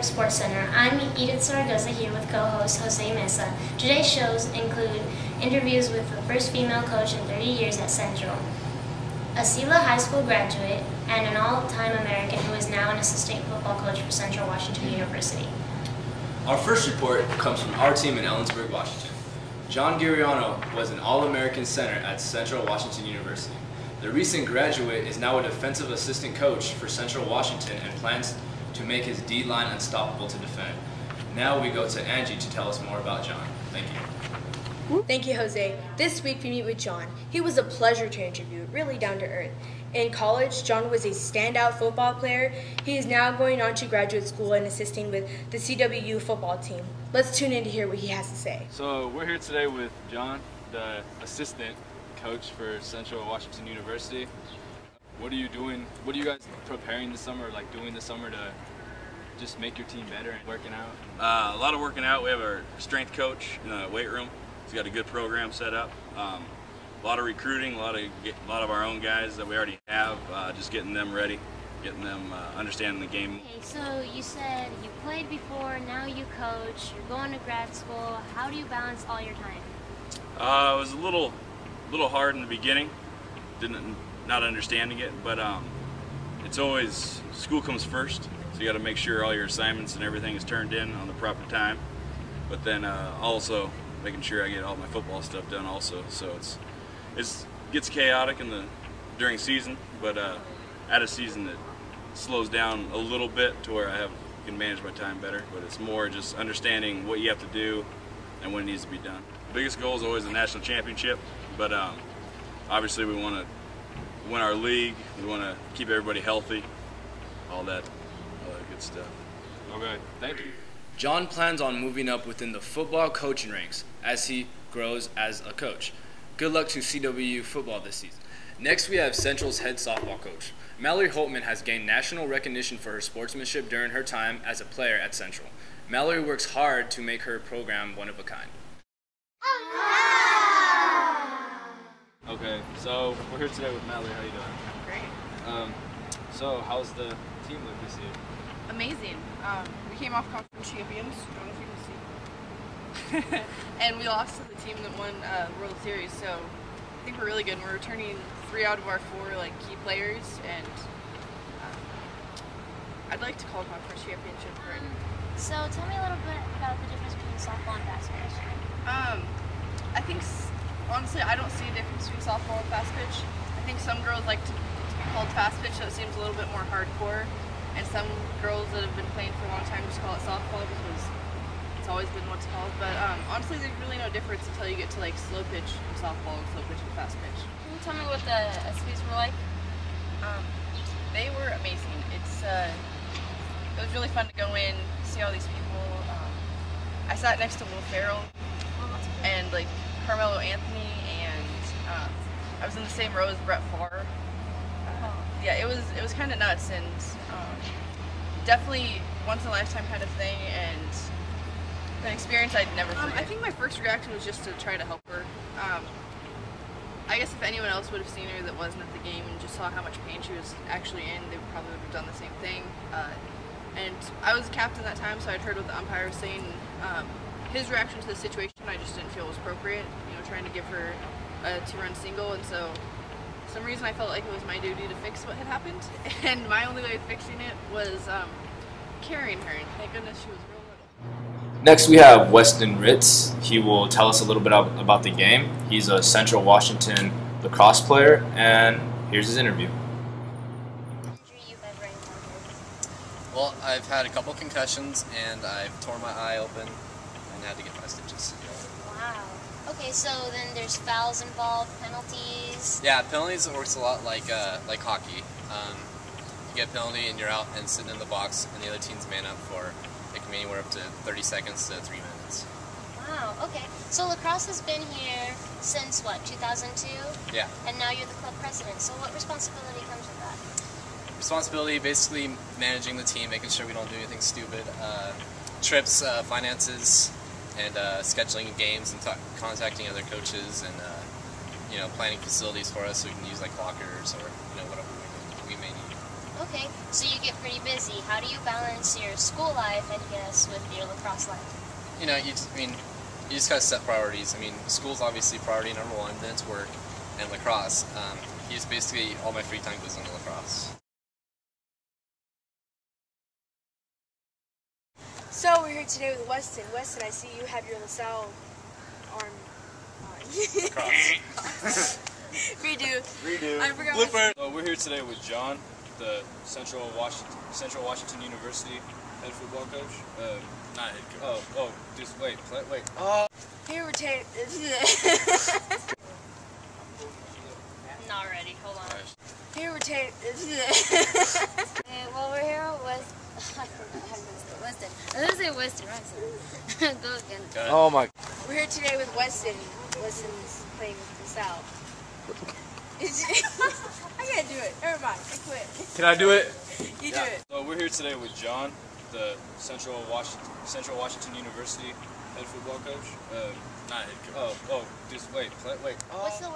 Sportscenter. I'm Edith Zaragoza here with co-host Jose Mesa. Today's shows include interviews with the first female coach in 30 years at Central, a Sela High School graduate, and an all-time American who is now an assistant football coach for Central Washington University. Our first report comes from our team in Ellensburg, Washington. John Guiriano was an All-American center at Central Washington University. The recent graduate is now a defensive assistant coach for Central Washington and plans to make his D-line unstoppable to defend. Now we go to Angie to tell us more about John. Thank you. Thank you, Jose. This week we meet with John. He was a pleasure to interview, really down to earth. In college, John was a standout football player. He is now going on to graduate school and assisting with the CWU football team. Let's tune in to hear what he has to say. So we're here today with John, the assistant coach for Central Washington University. What are you doing? What are you guys preparing this summer, doing this summer to just make your team better and working out? A lot of working out. We have our strength coach in the weight room. He's got a good program set up. A lot of recruiting, a lot of our own guys that we already have, just getting them ready, getting them understanding the game. Okay, so you said you played before, now you coach, you're going to grad school. How do you balance all your time? It was a little hard in the beginning, not understanding it, but it's always, school comes first, so you got to make sure all your assignments and everything is turned in on the proper time, but then also making sure I get all my football stuff done also. So it gets chaotic during season, but at a season it slows down a little bit to where I can manage my time better, but it's more just understanding what you have to do and when it needs to be done. The biggest goal is always the national championship, but obviously we want to win our league, we want to keep everybody healthy, all that good stuff. Okay, thank you. John plans on moving up within the football coaching ranks as he grows as a coach. Good luck to CWU football this season. Next we have Central's head softball coach. Mallory Holtman has gained national recognition for her sportsmanship during her time as a player at Central. Mallory works hard to make her program one of a kind. Okay, so we're here today with Mallory. How you doing? Great. So how's the team look this year? Amazing. We came off conference champions. I don't know if you can see. And we lost to the team that won World Series, so I think we're really good. We're returning 3 out of our 4 key players, and I'd like to call a conference championship right now. So tell me a little bit about the difference between softball and fast pitch. I think, honestly, I don't see a difference between softball and fast pitch. I think some girls like to be called fast pitch, so it seems a little bit more hardcore. And some girls that have been playing for a long time just call it softball because it's always been what's called. But honestly, there's really no difference until you get to slow pitch and softball and slow pitch and fast pitch. Can you tell me what the SPs were like? They were amazing. It was really fun to go in, see all these people. I sat next to Will Ferrell and Carmelo Anthony, and I was in the same row as Brett Favre. Yeah, it was kind of nuts, and definitely once in a lifetime kind of thing, and an experience I'd never forget. I think my first reaction was just to try to help her. I guess if anyone else would have seen her that wasn't at the game and just saw how much pain she was actually in, they probably would have done the same thing. And I was captain that time, so I'd heard what the umpire was saying. His reaction to the situation I just didn't feel was appropriate, trying to give her a 2-run single, and so for some reason I felt like it was my duty to fix what had happened, and my only way of fixing it was carrying her, and thank goodness she was real little. Next we have Weston Ritz. He will tell us a little bit about the game. He's a Central Washington lacrosse player, and here's his interview. Well, I've had a couple concussions, and I've torn my eye open and had to get my stitches. Wow. Okay, so then there's fouls involved, penalties. Yeah, penalties works a lot like hockey. You get a penalty and you're out and sitting in the box, and the other team's man up for anywhere up to 30 seconds to 3 minutes. Wow. Okay. So lacrosse has been here since what, 2002? Yeah. And now you're the club president. So what responsibility comes with that? Responsibility, basically managing the team, making sure we don't do anything stupid. Trips, finances, and scheduling games and contacting other coaches and planning facilities for us so we can use lockers or whatever we may need. Okay, so you get pretty busy. How do you balance your school life, I guess, with your lacrosse life? You know, you just gotta set priorities. I mean, school's obviously priority number one, then it's work, and lacrosse. Just basically all my free time goes into lacrosse. So we're here today with Weston. Weston, I see you have your LaSalle arm on. Lacrosse. Redo. I forgot. We're here today with John, the Central Washington University head football coach. Not head coach. Just wait. Here we're taking. Not ready. Hold on. Here we're taking. Well, we're here with Weston. I was gonna say Weston, right? Go again. Oh my. We're here today with Weston. Weston's playing with LaSalle. I can't do it. Never mind. I quit. Can I do it? You do it. So we're here today with John, the Central Washington University head football coach. Not head coach. Just wait. What's the